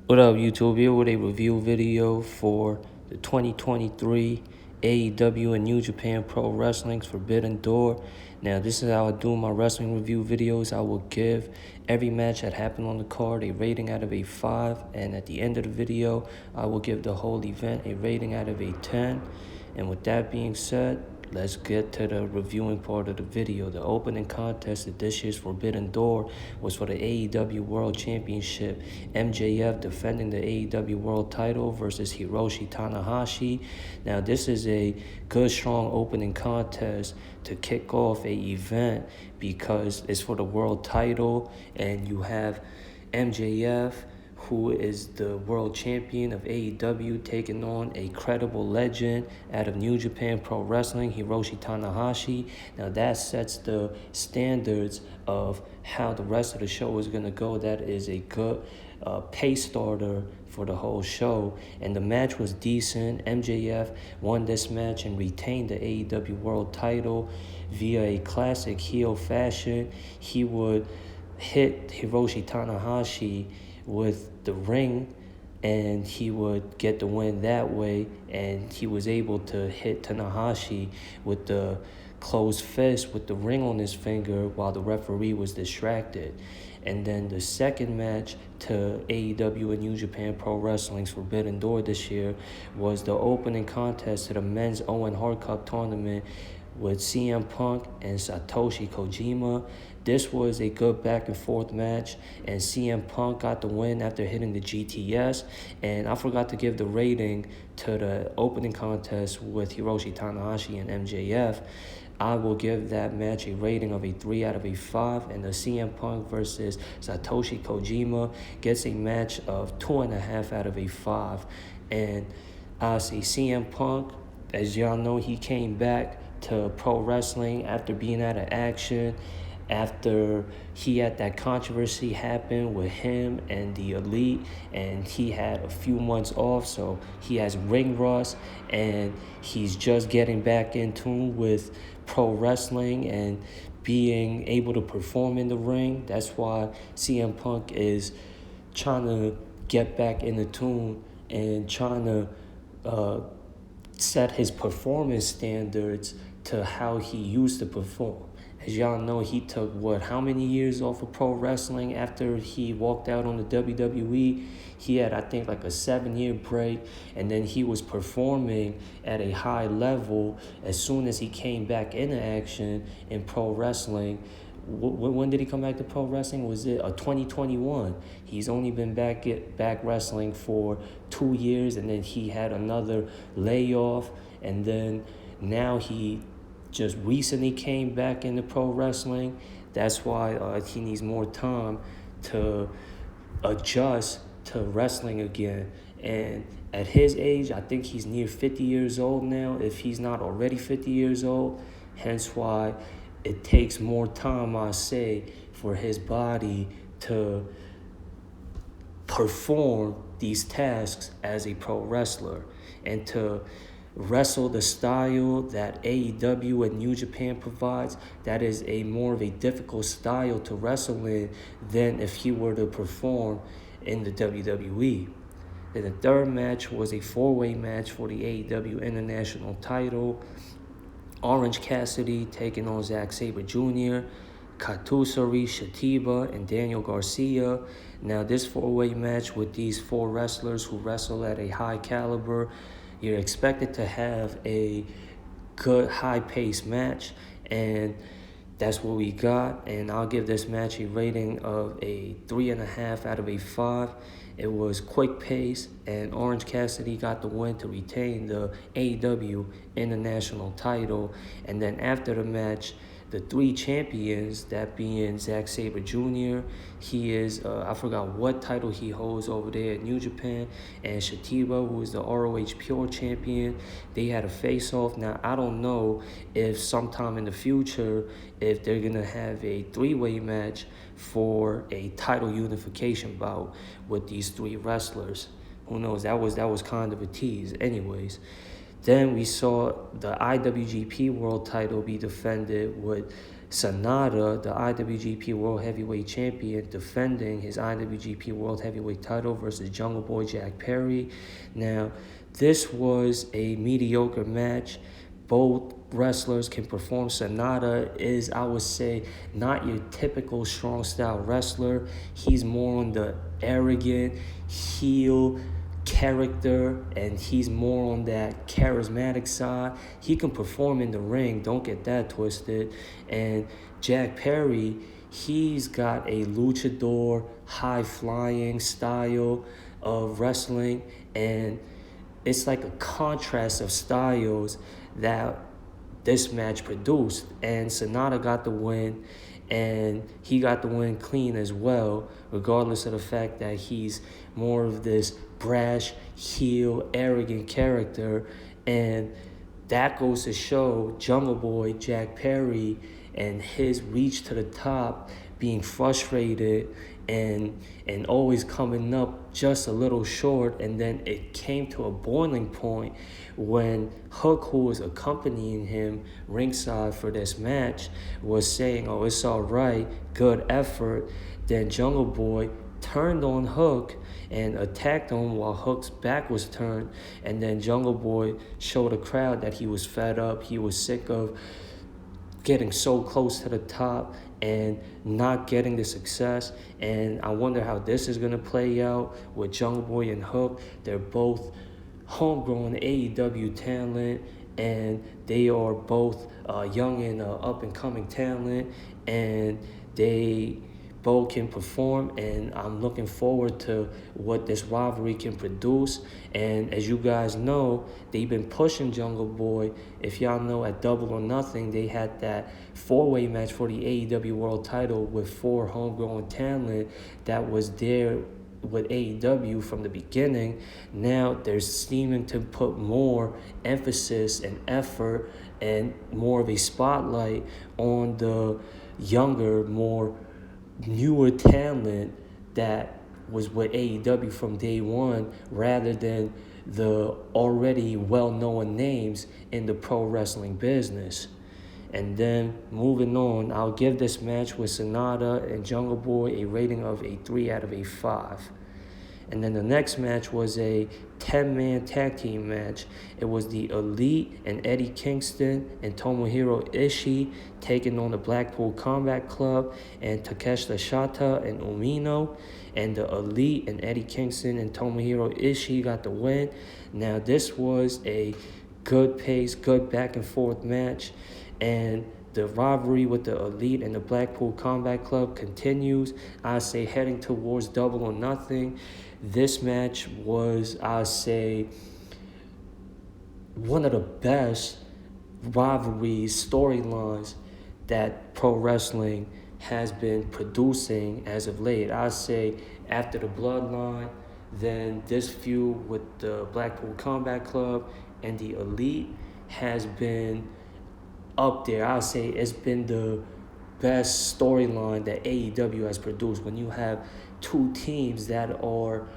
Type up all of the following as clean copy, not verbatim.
What up, YouTube? Here with a review video for the 2023 AEW and New Japan Pro Wrestling's Forbidden Door. Now, this is how I do my wrestling review videos. I will give every match that happened on the card a rating out of a 5, and at the end of the video, I will give the whole event a rating out of a 10. And with that being said, let's get to the reviewing part of the video. The opening contest of this year's Forbidden Door was for the AEW World Championship. MJF defending the AEW World title versus Hiroshi Tanahashi. Now, this is a good, strong opening contest to kick off a event because it's for the world title, and you have MJF, who is the world champion of AEW, taking on a credible legend out of New Japan Pro Wrestling, Hiroshi Tanahashi. Now that sets the standards of how the rest of the show is going to go. That is a good pace starter for the whole show. And the match was decent. MJF won this match and retained the AEW World title via a classic heel fashion. He would hit Hiroshi Tanahashi with the ring, and he would get the win that way, and he was able to hit Tanahashi with the closed fist with the ring on his finger while the referee was distracted. And then the second match to AEW and New Japan Pro Wrestling's Forbidden Door this year was the opening contest to the men's Owen Hart Cup tournament with CM Punk and Satoshi Kojima. This was a good back and forth match, and CM Punk got the win after hitting the GTS. And I forgot to give the rating to the opening contest with Hiroshi Tanahashi and MJF. I will give that match a rating of a 3 out of a 5, and the CM Punk versus Satoshi Kojima gets a match of 2.5 out of a 5. And I say CM Punk, as y'all know, he came back to pro wrestling after being out of action, after he had that controversy happen with him and the Elite, and he had a few months off, so he has ring rust, and he's just getting back in tune with pro wrestling and being able to perform in the ring. That's why CM Punk is trying to get back in the tune and trying to set his performance standards to how he used to perform. As y'all know, he took, how many years off of pro wrestling after he walked out on the WWE? He had, I think, like a 7-year break, and then he was performing at a high level as soon as he came back into action in pro wrestling. When did he come back to pro wrestling? Was it 2021? He's only been back wrestling for 2 years, and then he had another layoff, and then now he just recently came back into pro wrestling. That's why he needs more time to adjust to wrestling again. And at his age, I think he's near 50 years old now, if he's not already 50 years old. Hence why it takes more time, I say, for his body to perform these tasks as a pro wrestler and to wrestle the style that AEW and New Japan provides. That is a more of a difficult style to wrestle in than if he were to perform in the WWE. Then the third match was a 4-way match for the AEW International title. Orange Cassidy taking on Zack Sabre Jr., Katusari Shatiba, and Daniel Garcia. Now, this 4-way match with these 4 wrestlers who wrestle at a high caliber, you're expected to have a good, high-paced match, and that's what we got. And I'll give this match a rating of a 3.5 out of a 5. It was quick pace, and Orange Cassidy got the win to retain the AEW International title. And then after the match, the 3 champions, that being Zack Sabre Jr., he is, I forgot what title he holds over there at New Japan, and Shatiba, who is the ROH Pure champion. They had a face-off. Now, I don't know if sometime in the future, if they're going to have a 3-way match for a title unification bout with these 3 wrestlers. Who knows? That was kind of a tease. Anyways, then we saw the IWGP World title be defended with Sonata, the IWGP World Heavyweight Champion, defending his IWGP World Heavyweight title versus Jungle Boy Jack Perry. Now, this was a mediocre match. Both wrestlers can perform. Sonata is, I would say, not your typical strong style wrestler. He's more on the arrogant heel character, and he's more on that charismatic side. He can perform in the ring, don't get that twisted. And Jack Perry, he's got a luchador, high flying style of wrestling, and it's like a contrast of styles that this match produced. And Sonata got the win, and he got the win clean as well, regardless of the fact that he's more of this brash, heel, arrogant character. And that goes to show Jungle Boy Jack Perry and his reach to the top being frustrated and always coming up just a little short. And then it came to a boiling point when Hook, who was accompanying him ringside for this match, was saying, "Oh, it's all right, good effort." Then Jungle Boy turned on Hook and attacked him while Hook's back was turned. And then Jungle Boy showed the crowd that he was fed up. He was sick of getting so close to the top and not getting the success. And I wonder how this is going to play out with Jungle Boy and Hook. They're both homegrown AEW talent, and they are both young and up-and-coming talent, and they both can perform, and I'm looking forward to what this rivalry can produce. And as you guys know, they've been pushing Jungle Boy. If y'all know, at Double or Nothing, they had that four-way match for the AEW World title with 4 homegrown talent that was there with AEW from the beginning. Now they're seeming to put more emphasis and effort and more of a spotlight on the younger, more newer talent that was with AEW from day one, rather than the already well-known names in the pro wrestling business. And then moving on, I'll give this match with Sonata and Jungle Boy a rating of a 3 out of a 5. And then the next match was a 10-man tag team match. It was the Elite and Eddie Kingston and Tomohiro Ishii taking on the Blackpool Combat Club and Takeshita Shota and Umino. And the Elite and Eddie Kingston and Tomohiro Ishii got the win. Now this was a good pace, good back and forth match. And the rivalry with the Elite and the Blackpool Combat Club continues. I say heading towards Double or Nothing. This match was, I say, one of the best rivalries, storylines that pro wrestling has been producing as of late. I say after the Bloodline, then this feud with the Blackpool Combat Club and the Elite has been up there. I'll say it's been the best storyline that AEW has produced. When you have 2 teams that are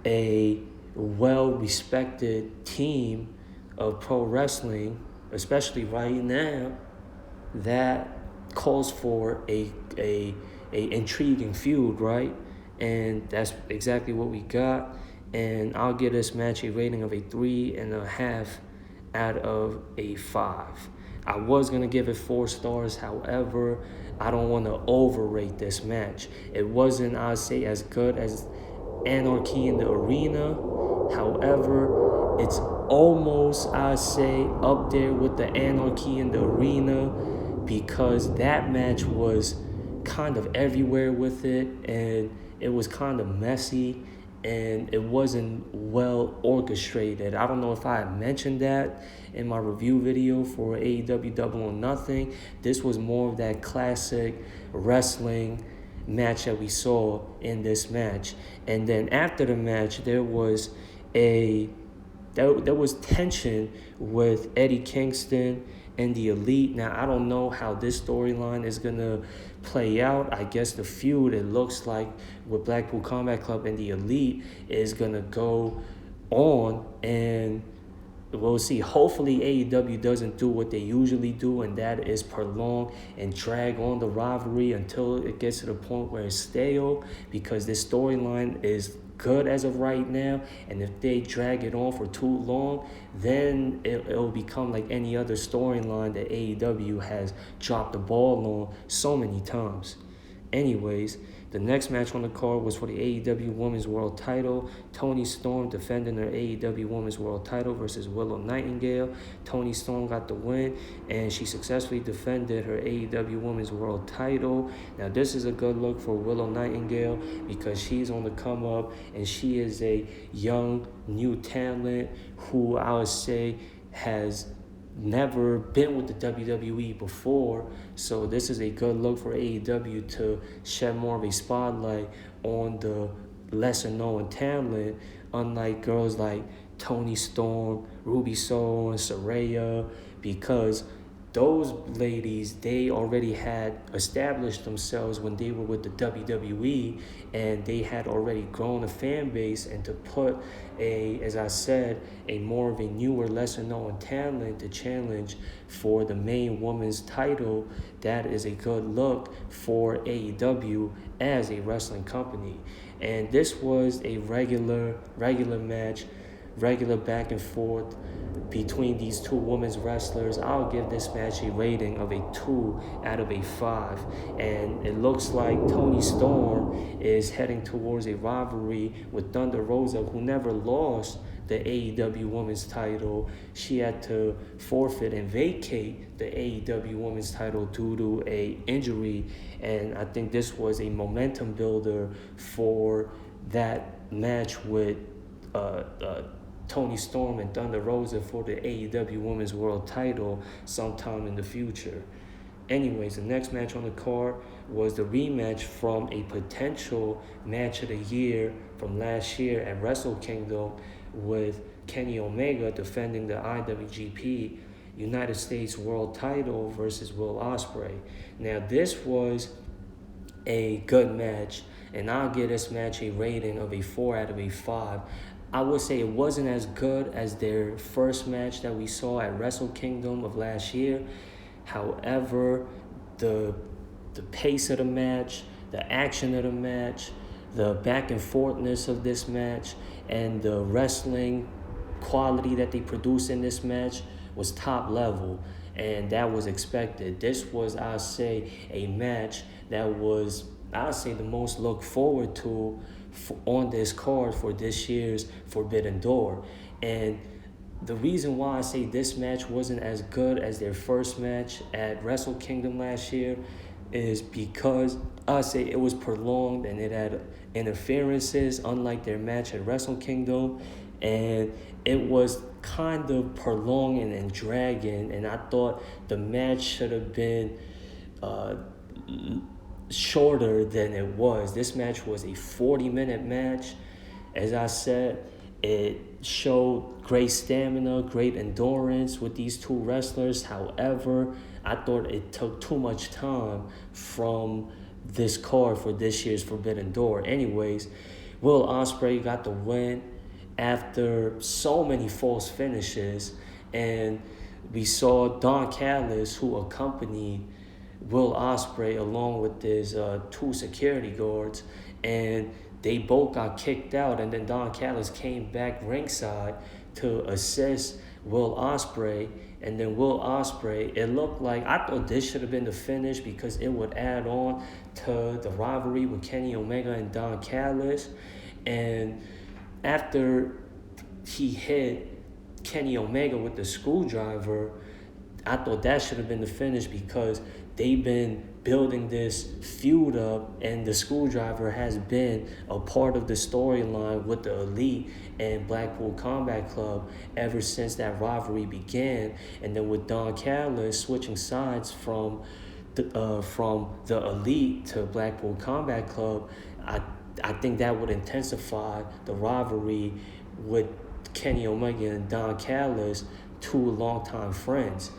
a well-respected team of pro wrestling, especially right now, that calls for a intriguing feud, right? And that's exactly what we got. And I'll give this match a rating of a 3.5 out of a 5. I was going to give it 4 stars. However, I don't want to overrate this match. It wasn't, I'd say, as good as Anarchy in the Arena. However, it's almost, I'd say, up there with the Anarchy in the Arena, because that match was kind of everywhere with it, and it was kind of messy, and it wasn't well orchestrated. I don't know if I had mentioned that in my review video for AEW Double or Nothing. This was more of that classic wrestling match that we saw in this match. And then after the match, there was tension with Eddie Kingston and the Elite. Now, I don't know how this storyline is going to play out. I guess the feud, it looks like, with Blackpool Combat Club and the Elite is going to go on, and we'll see. Hopefully, AEW doesn't do what they usually do, and that is prolong and drag on the rivalry until it gets to the point where it's stale, because this storyline is good as of right now. And if they drag it on for too long, then it'll become like any other storyline that AEW has dropped the ball on so many times. Anyways, the next match on the card was for the AEW Women's World Title. Toni Storm defending her AEW Women's World Title versus Willow Nightingale. Toni Storm got the win, and she successfully defended her AEW Women's World Title. Now, this is a good look for Willow Nightingale because she's on the come up, and she is a young, new talent who I would say has never been with the WWE before. So this is a good look for AEW to shed more of a spotlight on the lesser known talent, unlike girls like Toni Storm, Ruby Soho, and Saraya, because those ladies, they already had established themselves when they were with the WWE, and they had already grown a fan base. And to put as I said, a more of a newer, lesser known talent to challenge for the main women's title, that is a good look for AEW as a wrestling company. And this was a regular match, regular back and forth between these two women's wrestlers. I'll give this match a rating of a 2 out of a 5. And it looks like Toni Storm is heading towards a rivalry with Thunder Rosa, who never lost the AEW Women's title. She had to forfeit and vacate the AEW Women's title due to a injury. And I think this was a momentum builder for that match with Toni Storm and Thunder Rosa for the AEW Women's World title sometime in the future. Anyways, the next match on the card was the rematch from a potential match of the year from last year at Wrestle Kingdom, with Kenny Omega defending the IWGP United States World title versus Will Ospreay. Now, this was a good match, and I'll give this match a rating of a 4 out of a 5. I would say it wasn't as good as their first match that we saw at Wrestle Kingdom of last year. However, the pace of the match, the action of the match, the back and forthness of this match, and the wrestling quality that they produced in this match was top level, and that was expected. This was, I'd say, a match that was, I'd say, the most looked forward to on this card for this year's Forbidden Door. And the reason why I say this match wasn't as good as their first match at Wrestle Kingdom last year is because I say it was prolonged and it had interferences, unlike their match at Wrestle Kingdom, and it was kind of prolonging and dragging, and I thought the match should have been shorter than it was. This match was a 40-minute match. As I said, it showed great stamina, great endurance with these two wrestlers. However, I thought it took too much time from this card for this year's Forbidden Door. Anyways, Will Ospreay got the win after so many false finishes, and we saw Don Callis, who accompanied Will Ospreay along with his 2 security guards, and they both got kicked out, and then Don Callis came back ringside to assist Will Ospreay. And then Will Ospreay, it looked like, I thought this should have been the finish because it would add on to the rivalry with Kenny Omega and Don Callis. And after he hit Kenny Omega with the screwdriver, I thought that should have been the finish because they've been building this feud up, and the screwdriver has been a part of the storyline with the Elite and Blackpool Combat Club ever since that rivalry began. And then with Don Callis switching sides from the Elite to Blackpool Combat Club, I think that would intensify the rivalry with Kenny Omega and Don Callis, 2 longtime friends.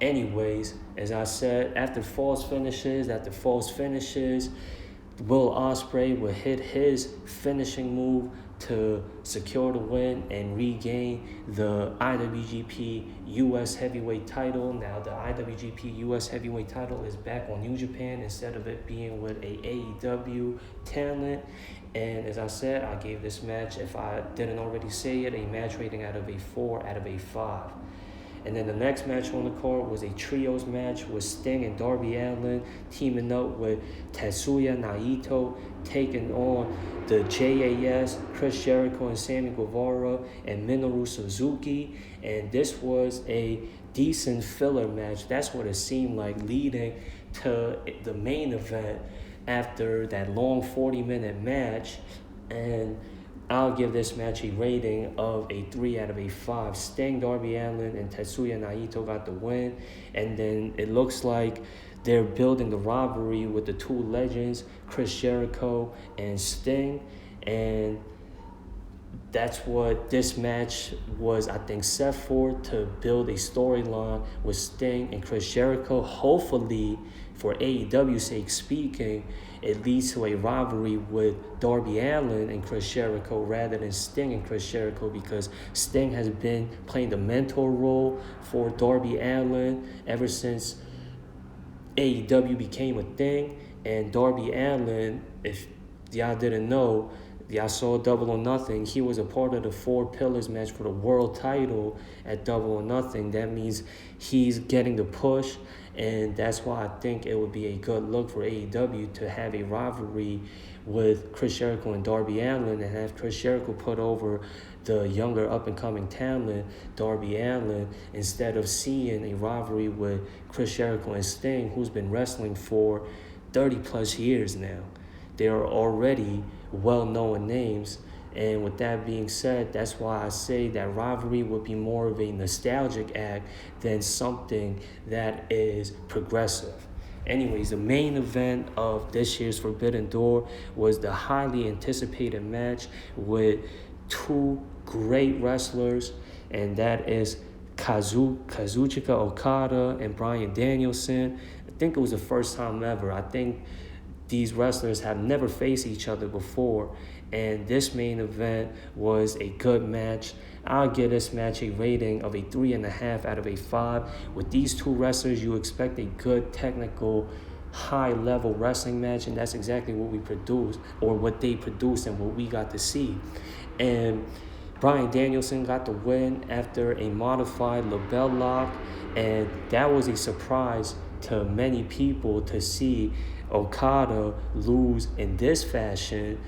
Anyways, as I said, after false finishes, Will Ospreay would hit his finishing move to secure the win and regain the IWGP US Heavyweight title. Now, the IWGP US Heavyweight title is back on New Japan instead of it being with a AEW talent. And as I said, I gave this match, if I didn't already say it, a match rating out of a 4 out of a 5. And then the next match on the card was a trios match with Sting and Darby Allin teaming up with Tetsuya Naito, taking on the JAS, Chris Jericho and Sammy Guevara, and Minoru Suzuki. And this was a decent filler match. That's what it seemed like, leading to the main event after that long 40-minute match. And I'll give this match a rating of a 3 out of a 5. Sting, Darby Allin, and Tetsuya Naito got the win. And then it looks like they're building the rivalry with the two legends, Chris Jericho and Sting. And that's what this match was, I think, set for, to build a storyline with Sting and Chris Jericho. Hopefully, for AEW's sake speaking, it leads to a rivalry with Darby Allin and Chris Jericho rather than Sting and Chris Jericho, because Sting has been playing the mentor role for Darby Allin ever since AEW became a thing. And Darby Allin, if y'all didn't know, y'all saw Double or Nothing, he was a part of the 4 Pillars match for the world title at Double or Nothing. That means he's getting the push, and that's why I think it would be a good look for AEW to have a rivalry with Chris Jericho and Darby Allin, and have Chris Jericho put over the younger up-and-coming talent, Darby Allin, instead of seeing a rivalry with Chris Jericho and Sting, who's been wrestling for 30-plus years now. They are already well-known names. And with that being said, that's why I say that rivalry would be more of a nostalgic act than something that is progressive. Anyways, the main event of this year's Forbidden Door was the highly anticipated match with two great wrestlers, and that is Kazuchika Okada and Bryan Danielson. I think it was the first time ever. I think these wrestlers have never faced each other before, and this main event was a good match. I'll give this match a rating of a 3.5 out of a 5. With these two wrestlers, you expect a good technical, high-level wrestling match, and that's exactly what we produced, or what they produced and what we got to see. And Bryan Danielson got the win after a modified label lock, and that was a surprise to many people to see Okada lose in this fashion,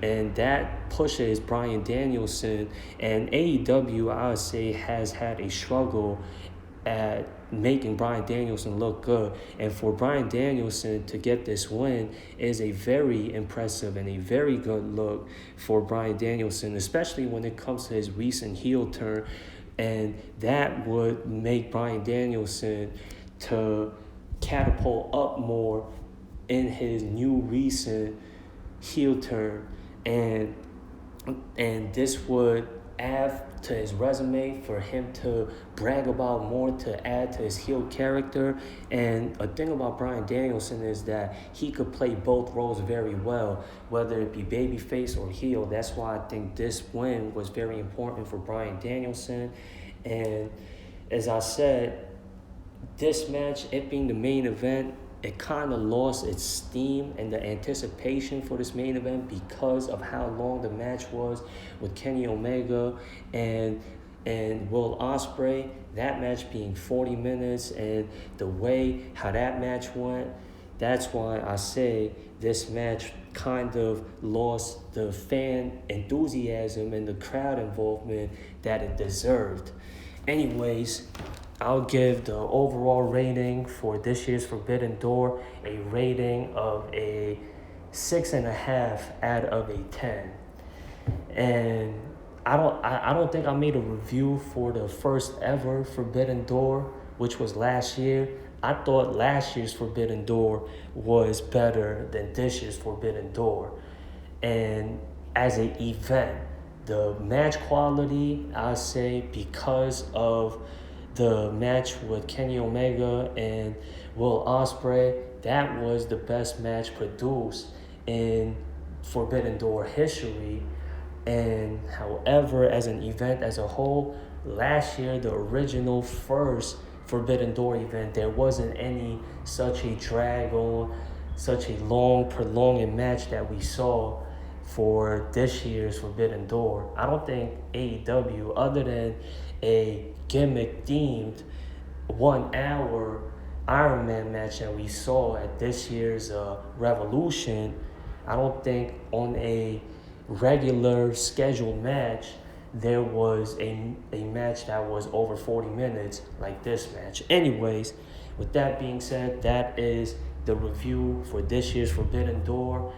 and that pushes Bryan Danielson. And AEW, I would say, has had a struggle at making Bryan Danielson look good, and for Bryan Danielson to get this win is a very impressive and a very good look for Bryan Danielson, especially when it comes to his recent heel turn, and that would make Bryan Danielson to catapult up more in his new recent heel turn, and this would add to his resume for him to brag about more, to add to his heel character. And a thing about Bryan Danielson is that he could play both roles very well, whether it be babyface or heel. That's why I think this win was very important for Bryan Danielson. And as I said, this match, it being the main event, it kind of lost its steam and the anticipation for this main event because of how long the match was with Kenny Omega and Will Ospreay. That match being 40 minutes, and the way how that match went, that's why I say this match kind of lost the fan enthusiasm and the crowd involvement that it deserved. Anyways, I'll give the overall rating for this year's Forbidden Door a rating of a 6.5 out of a 10. And I don't think I made a review for the first ever Forbidden Door, which was last year. I thought last year's Forbidden Door was better than this year's Forbidden Door. And as an event, the match quality, I say, because of the match with Kenny Omega and Will Ospreay, that was the best match produced in Forbidden Door history. And however, as an event as a whole, last year, the original first Forbidden Door event, there wasn't any such a drag on, such a long, prolonged match that we saw for this year's Forbidden Door. I don't think AEW, other than a gimmick themed 1 hour Iron Man match that we saw at this year's Revolution, I don't think on a regular scheduled match there was a match that was over 40 minutes like this match. Anyways, with that being said, that is the review for this year's Forbidden Door.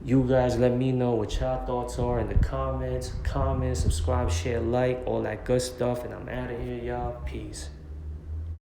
You guys let me know what y'all thoughts are in the comments. Comment, subscribe, share, like, all that good stuff. And I'm out of here, y'all. Peace.